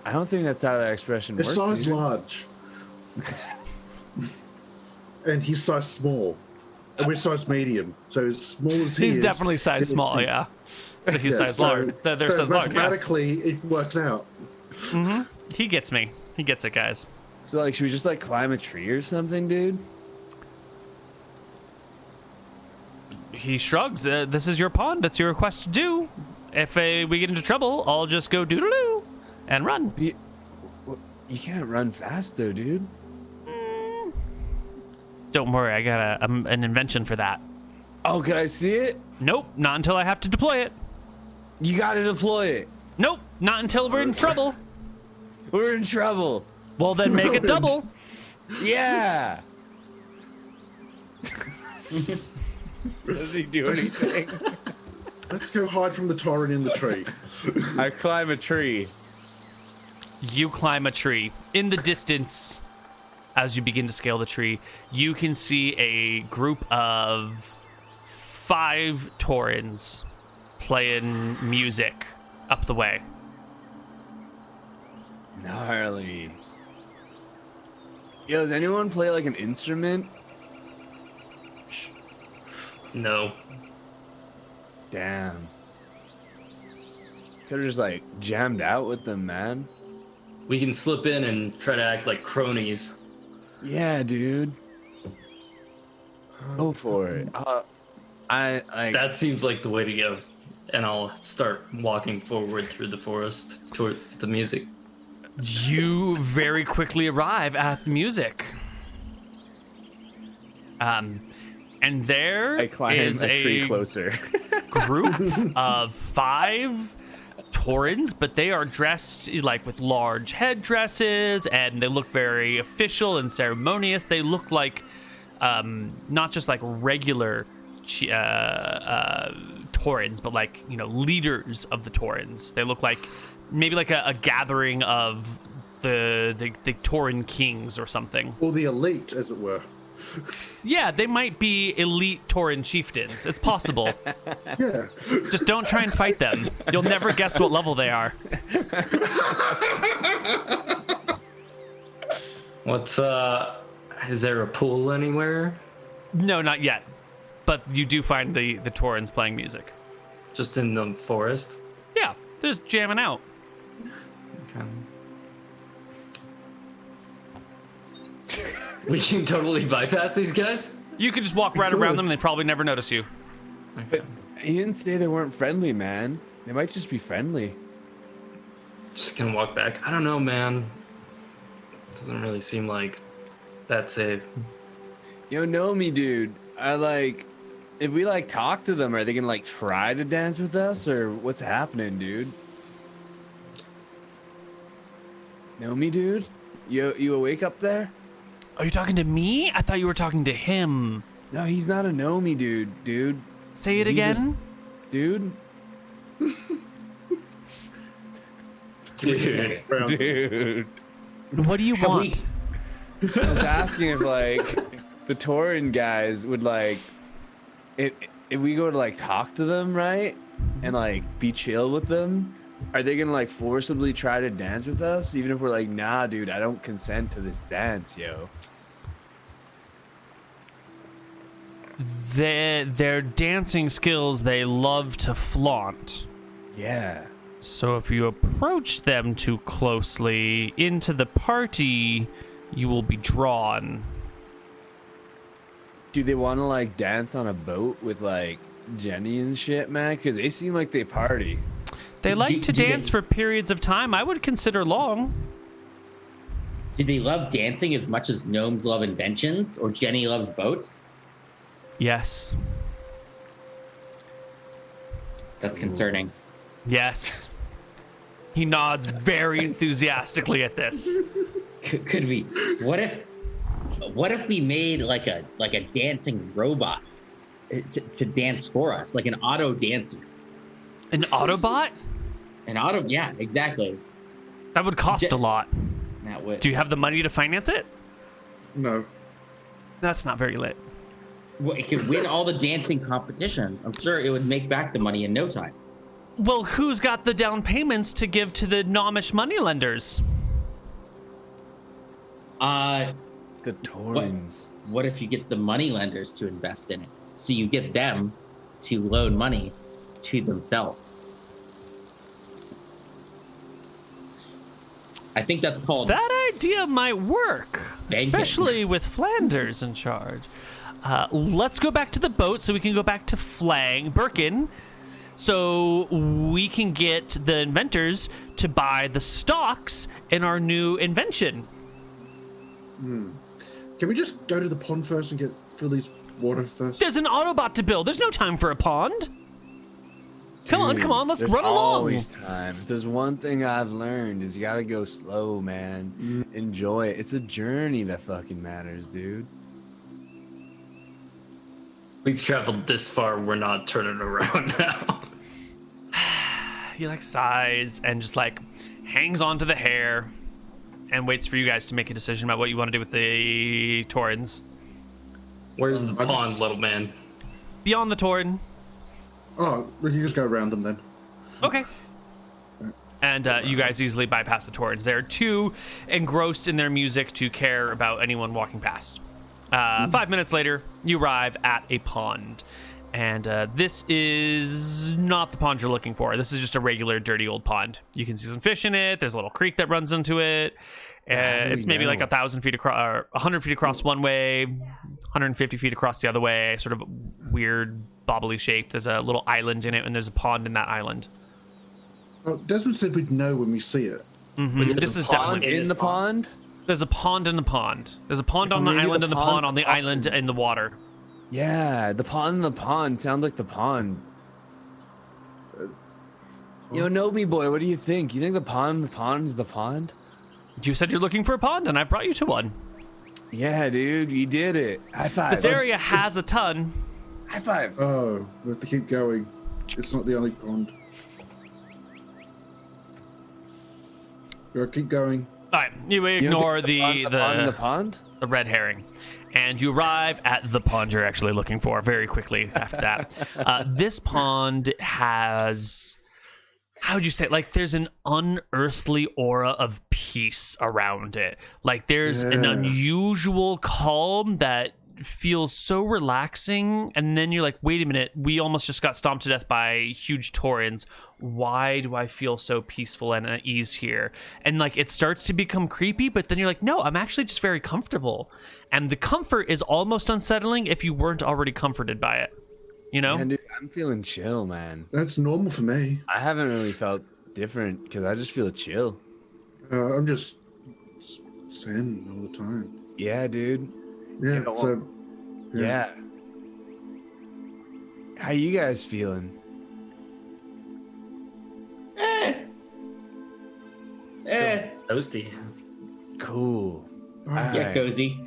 S5: I don't think that's how that expression
S2: His
S5: works.
S2: size
S5: dude.
S2: large. And he's size small. And we're size medium. So as small as he
S1: He's
S2: is.
S1: definitely size small, yeah. So he's size
S2: so-
S1: large. They're
S2: so
S1: size large, yeah.
S2: mathematically, it works out.
S1: He gets me. He gets it, guys.
S5: So like, should we just like climb a tree or something, dude?
S1: He shrugs. This is your pond. It's your request to do. If we get into trouble, I'll just go doodaloo and run.
S5: You can't run fast though, dude.
S1: Don't worry, I got an invention for that.
S5: Oh, can I see it?
S1: Nope, not until I have to deploy it.
S5: You gotta deploy it.
S1: Nope, not until we're in trouble.
S5: We're in trouble.
S1: Well, then make it double.
S5: Yeah. Doesn't he do anything?
S2: Let's go hide from the torrent in the tree.
S5: I climb a tree.
S1: You climb a tree. In the distance, as you begin to scale the tree, you can see a group of 5 Taurens playing music up the way.
S5: Gnarly. Yo, does anyone play like an instrument?
S3: No.
S5: Damn. Could have just like jammed out with them, man.
S3: We can slip in and try to act like cronies.
S5: Yeah, dude. Go for it. I like.
S3: That seems like the way to go. And I'll start walking forward through the forest towards the music.
S1: You very quickly arrive at the music. And there
S5: I climb
S1: is
S5: a tree closer.
S1: group of 5 Taurens, but they are dressed like with large headdresses, and they look very official and ceremonious. They look like not just like regular Taurens, but like, you know, leaders of the Taurens. They look like maybe like a gathering of the Tauren kings or something.
S2: Or the elite, as it were.
S1: Yeah, they might be elite Tauren chieftains. It's possible.
S2: Yeah.
S1: Just don't try and fight them. You'll never guess what level they are.
S3: What's is there a pool anywhere?
S1: No, not yet. But you do find the Taurens playing music.
S3: Just in the forest?
S1: Yeah, they're just jamming out.
S3: Okay. We can totally bypass these guys?
S1: You could just walk right around them and they'd probably never notice you.
S3: Okay.
S5: He didn't say they weren't friendly, man. They might just be friendly.
S3: Just gonna walk back. I don't know, man. Doesn't really seem like that safe.
S5: Yo, know me, dude. are like, if we like talk to them, are they gonna like try to dance with us, or what's happening, dude? Know me, dude? You awake up there?
S1: Are you talking to me? I thought you were talking to him.
S5: No, he's not a know me, dude.
S1: Say it
S5: He's
S1: again.
S5: Dude.
S3: Dude.
S5: Dude.
S1: What do you want?
S5: I was asking if like the Tauren guys would like if we go to like talk to them, right? And like be chill with them, are they gonna like forcibly try to dance with us? Even if we're like, nah, dude, I don't consent to this dance, yo.
S1: Their dancing skills they love to flaunt.
S5: Yeah.
S1: So if you approach them too closely into the party, you will be drawn.
S5: Do they want to like dance on a boat with like Jenny and shit, man? Because they seem like they party.
S1: They like to
S4: do
S1: dance for periods of time I would consider long.
S4: Do they love dancing as much as gnomes love inventions, or Jenny loves boats?
S1: Yes.
S4: That's concerning.
S1: Yes. He nods very enthusiastically at this.
S4: Could we? What if we made like a dancing robot to dance for us, like an auto dancer?
S1: An Autobot?
S4: An auto? Yeah, exactly.
S1: That would cost a lot.
S4: That would.
S1: Do you have the money to finance it?
S2: No.
S1: That's not very lit.
S4: Well, it could win all the dancing competitions. I'm sure it would make back the money in no time.
S1: Well, who's got the down payments to give to the Gnomish moneylenders?
S5: The Taurens.
S4: What if you get the moneylenders to invest in it? So you get them to loan money to themselves. I think that's called...
S1: That idea might work,
S4: Banking.
S1: especially with Flanders in charge. Let's go back to the boat so we can go back to Birkin, so we can get the inventors to buy the stocks in our new invention.
S2: Can we just go to the pond first and fill these water first?
S1: There's an Autobot to build. There's no time for a pond. Come on, let's
S5: There's
S1: run along.
S5: always time. If there's one thing I've learned is you gotta go slow, man. Enjoy it. It's a journey that fucking matters, dude.
S3: We've traveled this far, we're not turning around now.
S1: He like sighs and just like hangs onto the hair and waits for you guys to make a decision about what you want to do with the Taurens.
S3: Where's the pond, little man?
S1: Beyond the Tauren.
S2: Oh, we can just go around them then.
S1: Okay. And you guys easily bypass the Taurens. They're too engrossed in their music to care about anyone walking past. 5 minutes later, you arrive at a pond. And this is not the pond you're looking for. This is just a regular, dirty old pond. You can see some fish in it. There's a little creek that runs into it. It's maybe like 1,000 feet across, or 100 feet across one way, 150 feet across the other way. Sort of weird, bobbly shape. There's a little island in it, and there's a pond in that island.
S2: Oh, Desmond said we'd know when we see it.
S1: Mm-hmm. This is
S5: Pond
S1: definitely
S5: in the pond?
S1: There's a pond in the pond. There's a pond on the
S5: maybe
S1: island
S5: the
S1: and the
S5: pond-
S1: pond on the island in the water.
S5: Yeah, the pond in the pond sounds like the pond. Yo, know me, boy. What do you think? You think the pond is the pond?
S1: You said you're looking for a pond, and I brought you to one.
S5: Yeah, dude, you did it. High five.
S1: This area has a ton.
S5: High five.
S2: Oh, we have to keep going. It's not the only pond. Go, keep going.
S1: All right, you ignore
S5: the pond?
S1: the red herring, and you arrive at the pond you're actually looking for very quickly after that. This pond has, how would you say, like there's an unearthly aura of peace around it. Like there's an unusual calm that feels so relaxing, and then you're like, wait a minute, we almost just got stomped to death by huge Taurens. Why do I feel so peaceful and at ease here? And like it starts to become creepy, but then you're like, no, I'm actually just very comfortable. And the comfort is almost unsettling if you weren't already comforted by it, you know?
S5: Man, dude, I'm feeling chill, man.
S2: That's normal for me.
S5: I haven't really felt different because I just feel chill.
S2: I'm just zen all the time.
S5: Yeah, dude.
S2: Yeah,
S5: You know,
S2: so...
S5: Yeah. How you guys feeling?
S3: Toasty.
S5: Cool.
S4: Yeah, cozy.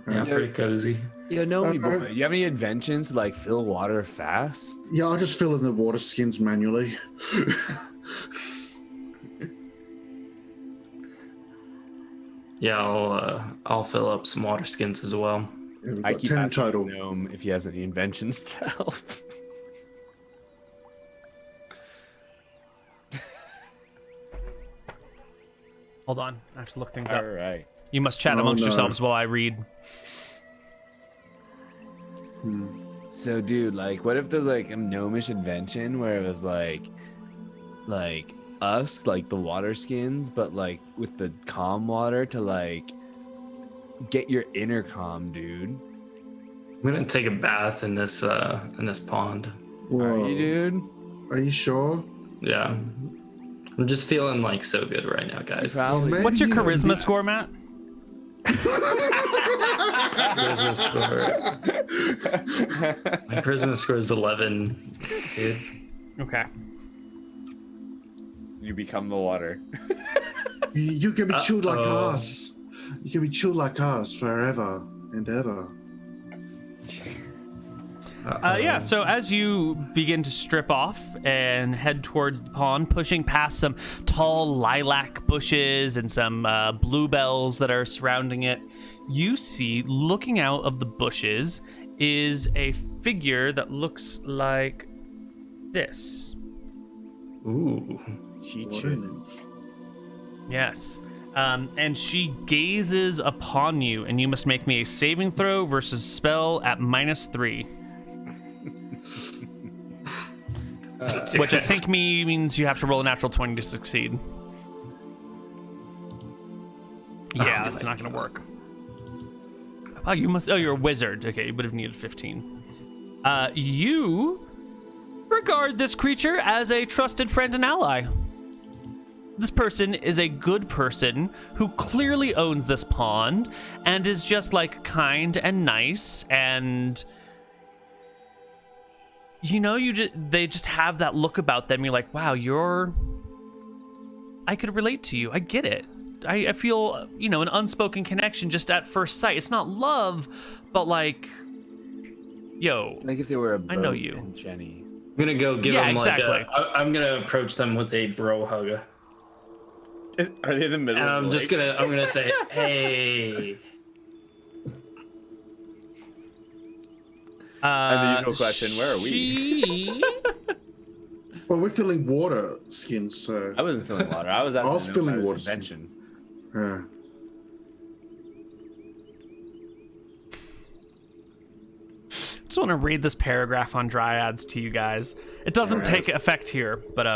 S3: Yeah, pretty cozy.
S5: Yeah, know me, boy. You have any inventions to like fill water fast?
S2: Yeah, I'll just fill in the water skins manually.
S3: Yeah, I'll fill up some water skins as well.
S2: Yeah, we've
S5: I
S2: got
S5: keep
S2: 10 in
S5: asking
S2: total.
S5: the gnome if he has any inventions to help.
S1: Hold on, I have to look things
S5: All
S1: up.
S5: right.
S1: You must chat
S2: Oh,
S1: amongst
S2: no.
S1: yourselves while I read.
S5: So, dude, like, what if there's like a gnomish invention where it was like us, like the water skins, but like with the calm water to like get your intercom, dude.
S3: I'm gonna take a bath in this pond.
S2: Whoa.
S5: Are you, dude?
S2: Are you sure?
S3: Yeah. I'm just feeling like so good right now, guys.
S5: Probably.
S2: Well,
S1: What's your
S2: you know,
S1: charisma score, Matt?
S3: Charisma score. My charisma score is 11, dude.
S1: Okay.
S5: You become the water.
S2: You can be chewed like
S3: Uh-oh.
S2: us. You can be chewed like us forever and ever.
S1: Yeah, so as you begin to strip off and head towards the pond, pushing past some tall lilac bushes and some bluebells that are surrounding it, you see, looking out of the bushes, is a figure that looks like this.
S3: Ooh.
S5: She
S2: What
S5: should.
S2: an-
S1: Yes. And she gazes upon you, and you must make me a saving throw versus spell at -3. Which I think means you have to roll a natural 20 to succeed. Yeah, that's not going to work. Oh, you're a wizard. Okay, you would have needed 15. You regard this creature as a trusted friend and ally. This person is a good person who clearly owns this pond and is just like kind and nice, and they just have that look about them. You're like, wow, I could relate to you. I get it. I feel, an unspoken connection just at first sight. It's not love, but like, yo,
S5: Like if they were a
S1: I know
S5: boat
S1: you.
S5: and Jenny.
S3: I'm gonna go give
S1: Yeah,
S3: them
S1: exactly.
S3: I'm gonna approach them with a bro hug.
S5: Are they in the middle?
S3: And
S5: of
S3: I'm
S5: the
S3: just
S5: lake?
S3: I'm gonna say, hey.
S5: And the usual question, where are we?
S1: She...
S2: Well, we're filling water skins, so.
S5: I wasn't filling water. I was at
S2: I was
S5: the
S2: filling
S5: gnome
S2: water.
S5: invention.
S2: Yeah.
S1: just want to read this paragraph on dryads to you guys. It doesn't take effect here, but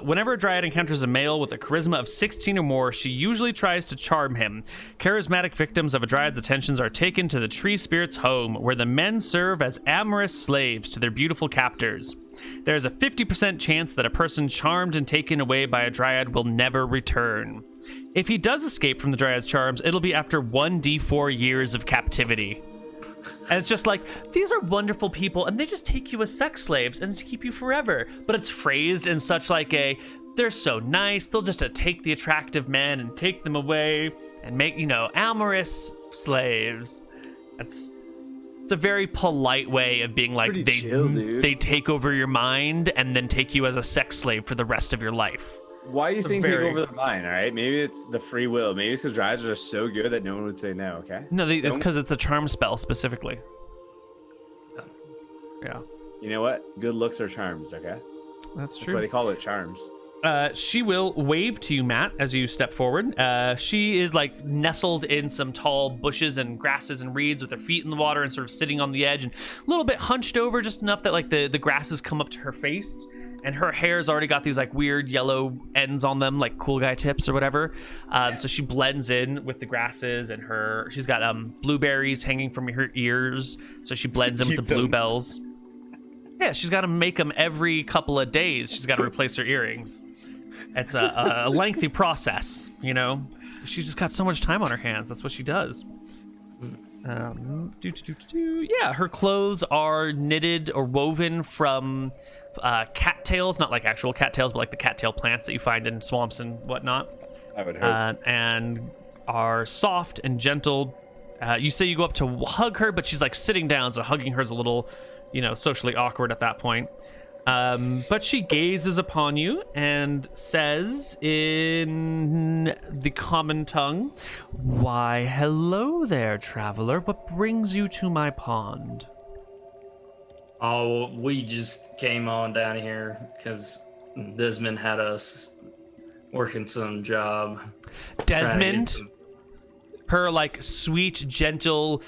S1: whenever a dryad encounters a male with a charisma of 16 or more, she usually tries to charm him. Charismatic victims of a dryad's attentions are taken to the tree spirit's home, where the men serve as amorous slaves to their beautiful captors. There is a 50% chance that a person charmed and taken away by a dryad will never return. If he does escape from the dryad's charms, it'll be after 1d4 years of captivity. And it's just like, these are wonderful people, and they just take you as sex slaves and keep you forever. But it's phrased in such like they're so nice, they'll just take the attractive men and take them away and make, amorous slaves. It's a very polite way of being like,
S5: Pretty chill, dude.
S1: they take over your mind and then take you as a sex slave for the rest of your life.
S5: Why are you saying
S1: very-
S5: take over their mind, all right? Maybe it's the free will. Maybe it's because dryads are so good that no one would say no, okay?
S1: No, it's
S5: Don't-
S1: because it's a charm spell specifically. Yeah,
S5: You know what? Good looks are charms, okay?
S1: that's
S5: That's
S1: true.
S5: why they call it charms.
S1: She will wave to you, Matt, as you step forward. She is like nestled in some tall bushes and grasses and reeds with her feet in the water and sort of sitting on the edge and a little bit hunched over just enough that like the grasses come up to her face. And her hair's already got these like weird yellow ends on them, like cool guy tips or whatever. So she blends in with the grasses, and she's got blueberries hanging from her ears. So she blends in with the
S5: Keep them.
S1: bluebells. Yeah, she's got to make them every couple of days. She's got to replace her earrings. It's a lengthy process, She's just got so much time on her hands. That's what she does. Yeah, her clothes are knitted or woven from cattails, not like actual cattails, but like the cattail plants that you find in swamps and whatnot.
S5: I would hope.
S1: And are soft and gentle. You say you go up to hug her, but she's like sitting down, so hugging her is a little, socially awkward at that point. But she gazes upon you and says in the common tongue, "Why, hello there, traveler. What brings you to my pond?"
S3: Oh, we just came on down here because Desmond had us working some job.
S1: Desmond, her like sweet, gentle,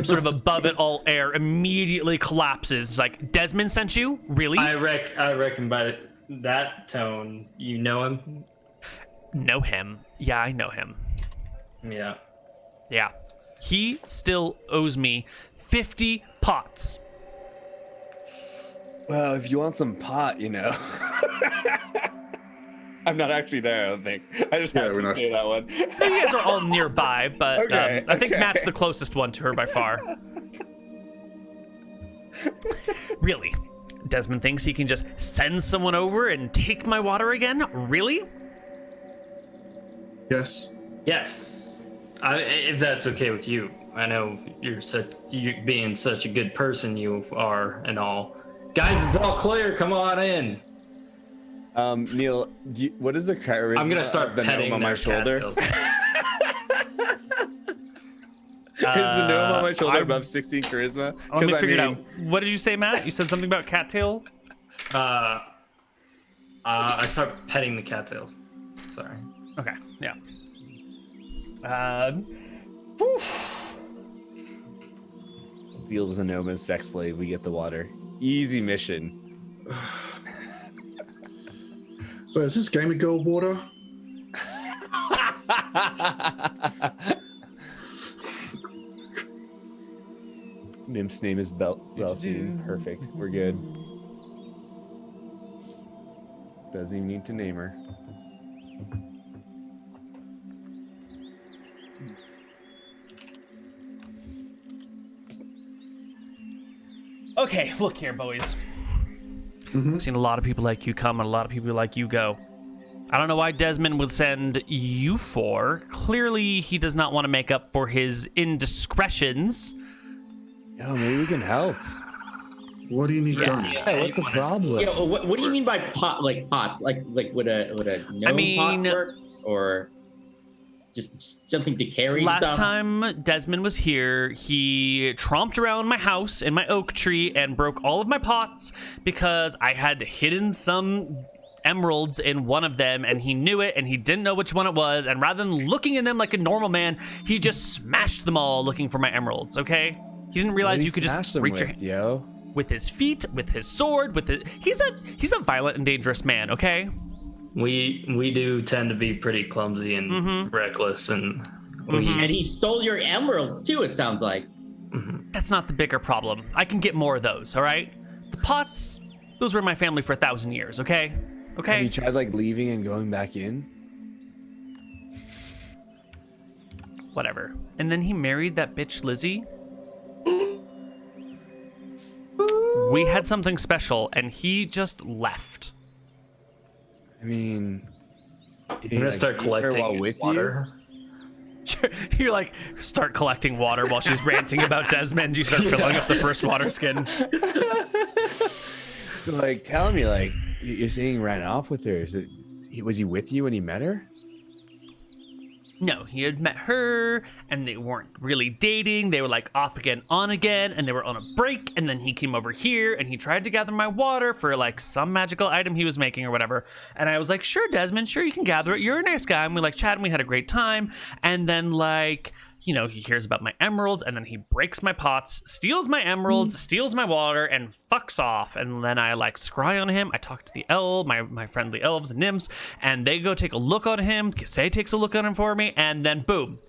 S1: sort of above it all air immediately collapses. It's like, Desmond sent you? Really?
S3: I reckon by that tone, you know him.
S1: Know him? Yeah, I know him.
S3: Yeah.
S1: Yeah. He still owes me 50 pots.
S5: Well, if you want some pot, I'm not actually there, I don't think. I just have to say that one.
S1: You guys are all nearby, but
S5: Okay,
S1: I think
S5: okay.
S1: Matt's the closest one to her by far. Really? Desmond thinks he can just send someone over and take my water again? Really?
S2: Yes.
S3: Yes. If that's okay with you. I know you being such a good person you are and all. Guys, it's all clear. Come on in.
S5: Neal, what is the charisma?
S3: I'm gonna start
S5: of the
S3: petting
S5: gnome on my
S3: their
S5: shoulder.
S3: cattails.
S5: Is the gnome on my shoulder
S1: I'm-
S5: above 16 charisma?
S1: Let me
S5: 'Cause
S1: figure it out. What did you say, Matt? You said something about cattail?
S3: I start petting the cattails. Sorry.
S1: Okay, yeah.
S5: Steals a gnome as sex slave. We get the water. Easy mission.
S2: So is this gamer girl water?
S5: Nymph's name is Belfine. Perfect. We're good. Doesn't even need to name her.
S1: Okay, look here, boys. I've seen a lot of people like you come and a lot of people like you go. I don't know why Desmond would send you for. Clearly, he does not want to make up for his indiscretions.
S5: Yo, maybe we can help.
S2: What do you need done?
S5: Yeah, what's the problem?
S4: Yeah, what do you mean by pots? Like would a gnome pot work, or just something to carry
S1: Last
S4: stuff?
S1: time Desmond was here, he tromped around my house in my oak tree and broke all of my pots because I had hidden some emeralds in one of them, and he knew it and he didn't know which one it was, and rather than looking in them like a normal man, he just smashed them all looking for my emeralds. Okay, he didn't realize you could just reach your hand
S5: yo.
S1: with his feet, with his sword, with his... he's a violent and dangerous man. Okay.
S3: We do tend to be pretty clumsy and reckless, and
S4: And he stole your emeralds too, it sounds like.
S1: That's not the bigger problem. I can get more of those. All right. The pots, those were in my family for 1,000 years. Okay. Okay.
S5: Have you tried like leaving and going back in?
S1: Whatever. And then he married that bitch Lizzie. We had something special, and he just left.
S5: I mean,
S3: I'm gonna start collecting water.
S1: You're like, start collecting water while she's ranting about Desmond. You start filling up the first water skin.
S5: So like, tell me, like, you're saying he ran off with her. Was he with you when he met her?
S1: No, he had met her, and they weren't really dating. They were like off again, on again, and they were on a break. And then he came over here, and he tried to gather my water for like some magical item he was making or whatever. And I was like, sure, Desmond, sure, you can gather it. You're a nice guy. And we like chatted, and we had a great time. And then like, he hears about my emeralds, and then he breaks my pots, steals my emeralds, steals my water, and fucks off. And then I like scry on him. I talk to the my friendly elves and nymphs, and they go take a look on him. Say takes a look on him for me, and then boom,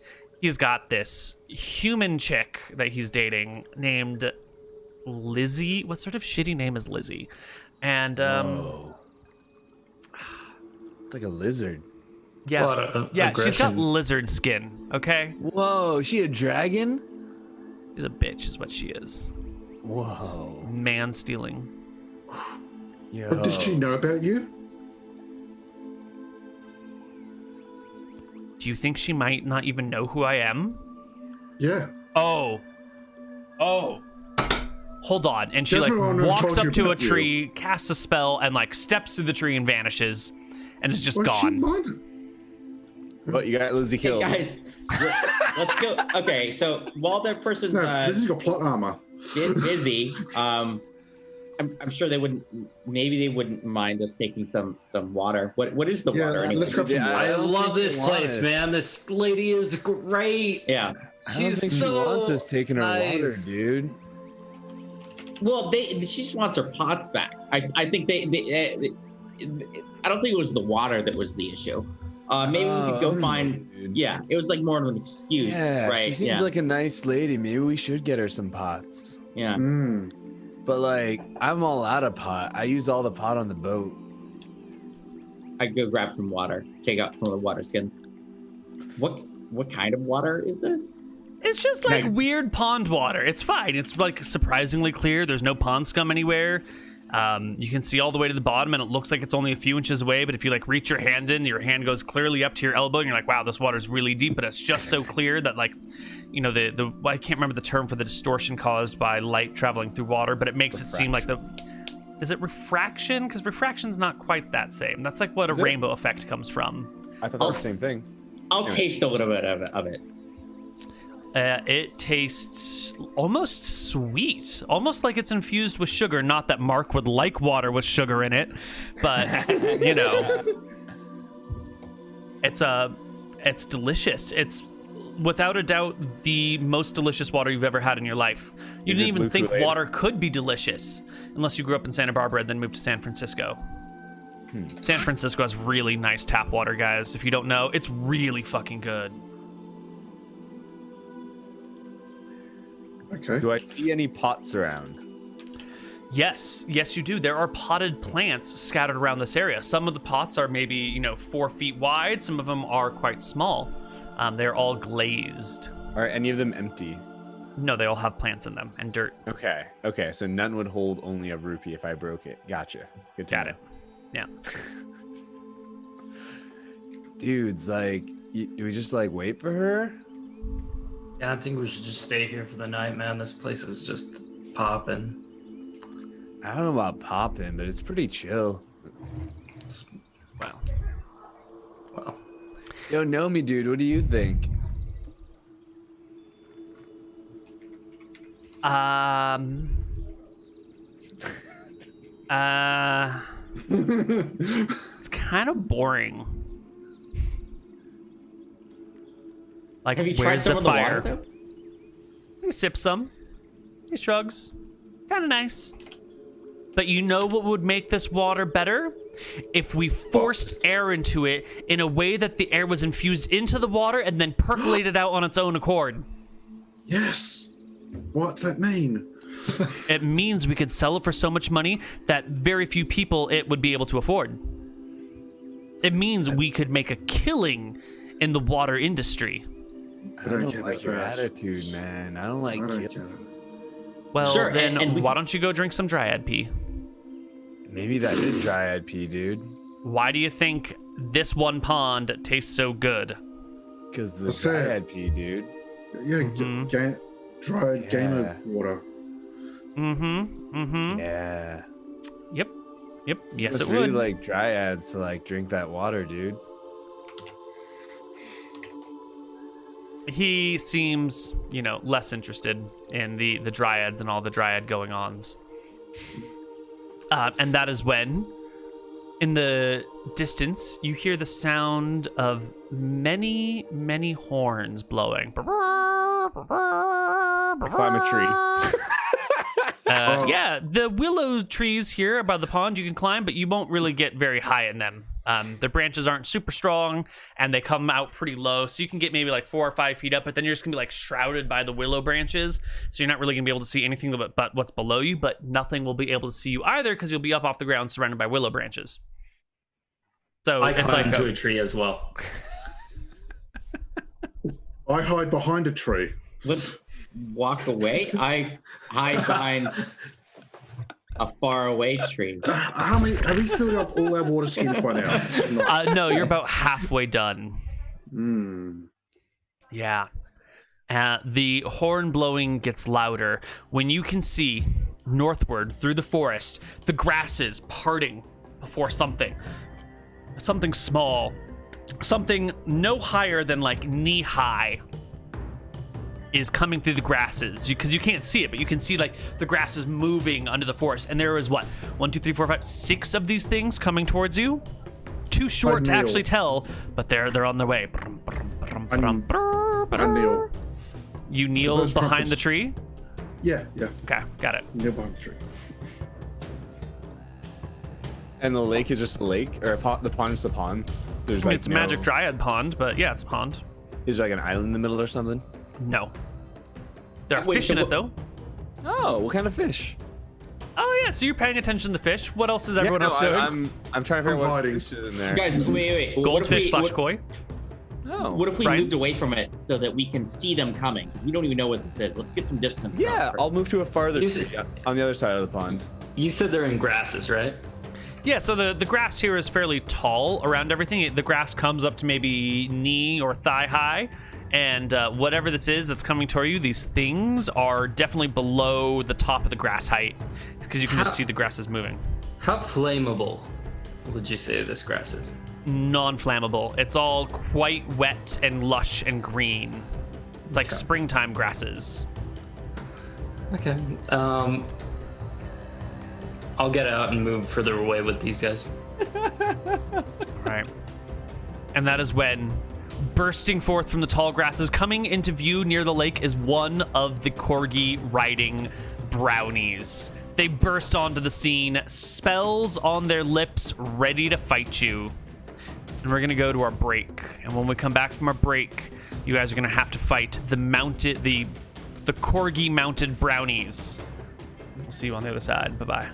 S1: he's got this human chick that he's dating named Lizzie. What sort of shitty name is Lizzie? And
S5: Whoa. It's like a lizard.
S1: yeah,
S3: A lot of
S1: yeah, she's got
S3: aggression.
S1: lizard skin. Okay.
S5: Whoa, is she a dragon?
S1: She's a bitch, is what she is.
S5: Whoa.
S1: Man stealing.
S5: Yo.
S2: But does she know about you?
S1: Do you think she might not even know who I am?
S2: Yeah.
S1: Oh. Hold on. And she
S2: Doesn't
S1: like
S2: want to
S1: walks
S2: talk
S1: up to a
S2: about you.
S1: tree, casts a spell, and like steps through the tree and vanishes, and is just
S2: What's she
S1: gone.
S2: minded?
S5: But you got Lizzie
S4: Hey,
S5: killed.
S4: guys, let's go. Okay, so while that person's
S2: No, this has got plot armor.
S4: busy, I'm sure they wouldn't. Maybe they wouldn't mind us taking some water. What is the
S2: Yeah,
S4: water? Anyway?
S2: let's grab some
S5: Yeah,
S2: water.
S3: I
S5: don't
S3: love
S5: think they
S3: this
S5: want
S3: place,
S5: us.
S3: man. This lady is great.
S4: Yeah.
S5: I don't
S3: She's
S5: think she
S3: so
S5: wants us taking her water,
S3: nice.
S5: dude.
S4: Well, she just wants her pots back. I think they I don't think it was the water that was the issue. Maybe we could go
S5: okay,
S4: find.
S5: dude.
S4: Yeah, it was like more of an excuse,
S5: Yeah,
S4: right?
S5: she seems
S4: yeah.
S5: like a nice lady. Maybe we should get her some pots.
S4: yeah.
S2: Mm.
S5: But like, I'm all out of pot. I used all the pot on the boat.
S4: I go grab some water. Take out some of the water skins. What kind of water is this?
S1: It's just like
S4: Like-
S1: weird pond water. It's fine. It's like surprisingly clear. There's no pond scum anywhere. You can see all the way to the bottom, and it looks like it's only a few inches away. But if you like reach your hand in, your hand goes clearly up to your elbow, and you're like, "Wow, this water's really deep." But it's just so clear that like, you know, the I can't remember the term for the distortion caused by light traveling through water, but it makes it seem like is it refraction? Because refraction's not quite that same. That's like what a
S5: Is it?
S1: rainbow effect comes from.
S5: I thought that was the same thing.
S4: I'll taste a little bit of it.
S1: It tastes almost sweet, almost like it's infused with sugar. Not that Marc would like water with sugar in it, but you know, it's delicious. It's without a doubt the most delicious water you've ever had in your life. You
S5: Is
S1: didn't
S5: it
S1: even
S5: blue
S1: think
S5: Kool-Aid?
S1: water could be delicious unless you grew up in Santa Barbara and then moved to San Francisco. San Francisco has really nice tap water, guys. If you don't know, it's really fucking good.
S2: Okay.
S5: Do I see any pots around?
S1: Yes, you do. There are potted plants scattered around this area. Some of the pots are maybe, 4 feet wide. Some of them are quite small. They're all glazed.
S5: Are any of them empty?
S1: No, they all have plants in them and dirt.
S5: Okay. So none would hold only a rupee if I broke it. Gotcha. Good to
S1: Got
S5: know.
S1: it. Yeah.
S5: Dudes, like, do we just like wait for her?
S3: Yeah, I think we should just stay here for the night, man. This place is just popping.
S5: I don't know about popping, but it's pretty chill.
S3: Well,
S5: Yo, know me, dude. What do you think?
S1: It's kind of boring. Like,
S4: Have you tried
S1: where's
S4: some
S1: the
S4: of the
S1: fire?
S4: water though?
S1: He sips some. He shrugs. Kind of nice. But you know what would make this water better? If we forced air into it in a way that the air was infused into the water and then percolated out on its own accord.
S2: Yes. What's that mean?
S1: It means we could sell it for so much money that very few people it would be able to afford. It means we could make a killing in the water industry.
S2: I don't
S5: don't
S2: get
S5: like
S2: that.
S5: your attitude, man. I don't like
S2: I don't
S5: you.
S2: get it.
S1: Well,
S4: Sure,
S1: then
S4: and we
S1: why
S4: can-
S1: don't you go drink some dryad pee?
S5: Maybe that is dryad pea, dude.
S1: Why do you think this one pond tastes so good?
S5: Because the
S2: What's that?
S5: dryad pea, dude.
S2: Yeah,
S1: Mhm.
S2: dried gamer
S5: Yeah.
S2: water.
S5: Yeah.
S1: Yep. Yes,
S5: It's
S1: it
S5: really
S1: would.
S5: like dryads to like drink that water, dude.
S1: He seems, less interested in the dryads and all the dryad going-ons. And that is when, in the distance, you hear the sound of many, many horns blowing.
S5: Climb a tree.
S1: Yeah, the willow trees here above the pond you can climb, but you won't really get very high in them. Their branches aren't super strong, and they come out pretty low, so you can get maybe like 4 or 5 feet up, but then you're just gonna be like shrouded by the willow branches, so you're not really gonna be able to see anything but what's below you, but nothing will be able to see you either because you'll be up off the ground surrounded by willow branches. So
S3: I
S1: it's
S3: climb
S1: like
S3: to a tree as well.
S2: I hide behind a tree.
S4: Let's walk away. I hide behind a faraway tree.
S2: Have we filled up all our water skins by now?
S1: No, you're about halfway done. Yeah. The horn blowing gets louder when you can see northward through the forest, the grasses parting before something small, something no higher than like knee high is coming through the grasses, because you can't see it, but you can see like the grasses moving under the forest. And there is what, 1, 2, 3, 4, 5, 6 of these things coming towards you. Too short to
S2: Neal.
S1: actually tell, but they're on their way.
S2: Neal.
S1: You kneel
S2: Those
S1: behind
S2: trumpets.
S1: the tree.
S2: Yeah.
S1: Okay, got it.
S2: Kneel behind the tree.
S5: And the lake is just a lake, or the pond is a pond. There's
S1: I mean,
S5: like
S1: it's a magic dryad pond, but yeah, it's a pond.
S5: Is there like an island in the middle or something?
S1: No. There are
S4: Wait,
S1: fish
S4: so
S1: in it
S4: what-
S1: though.
S5: Oh, what kind of fish?
S1: Oh yeah, so you're paying attention to the fish. What else is everyone else doing?
S5: I'm trying to figure out what
S2: hiding.
S5: fish is in there.
S4: Guys, wait.
S1: Goldfish / koi.
S5: Oh.
S4: What if we
S1: Bryan?
S4: moved away from it so that we can see them coming? Because we don't even know what this is. Let's get some distance.
S5: Yeah,
S4: from it
S5: I'll move to a farther
S3: You
S5: tree
S3: see-
S5: on the other side of the pond.
S3: You said they're in grasses, right?
S1: Yeah, so the grass here is fairly tall around everything. The grass comes up to maybe knee or thigh high, and whatever this is that's coming toward you, these things are definitely below the top of the grass height, because you can just see the grass is moving.
S3: How flammable would you say this grass is?
S1: Non-flammable. It's all quite wet and lush and green. It's like springtime grasses.
S3: Okay. I'll get out and move further away with these guys.
S1: Right. And that is when, bursting forth from the tall grasses, coming into view near the lake, is one of the corgi riding brownies. They burst onto the scene, spells on their lips, ready to fight you. And we're gonna go to our break. And when we come back from our break, you guys are gonna have to fight the corgi mounted brownies. We'll see you on the other side. Bye-bye.